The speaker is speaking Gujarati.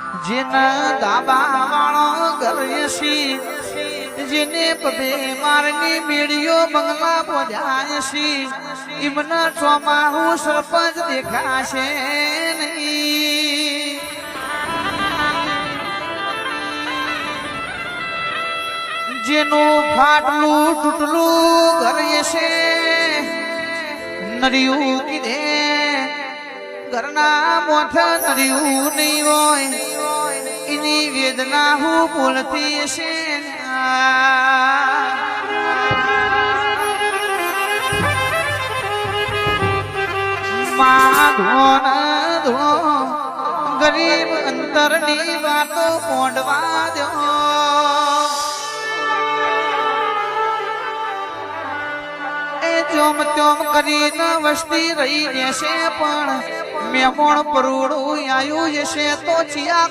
જેના દાબા વાળો ગરયસી જેને પબે મારની મેળીઓ બંગલા પોજાયસી ઇમના ચોમાહુ સરપંચ દેખાશે નહીં. જેનું ફાટલું તૂટલું ગરયસે નરિયું કીધે ઘરના મોઠા નરિયું નહીં હોય એની વેદના હું બોલતી હશે. ગરીબ અંતરની વાતો મોંડવા દો. જોમ ત્યોમ કરીને વસ્તી રહી જશે પણ મેમોણ પરોડું આયુ જશે તો ચિયા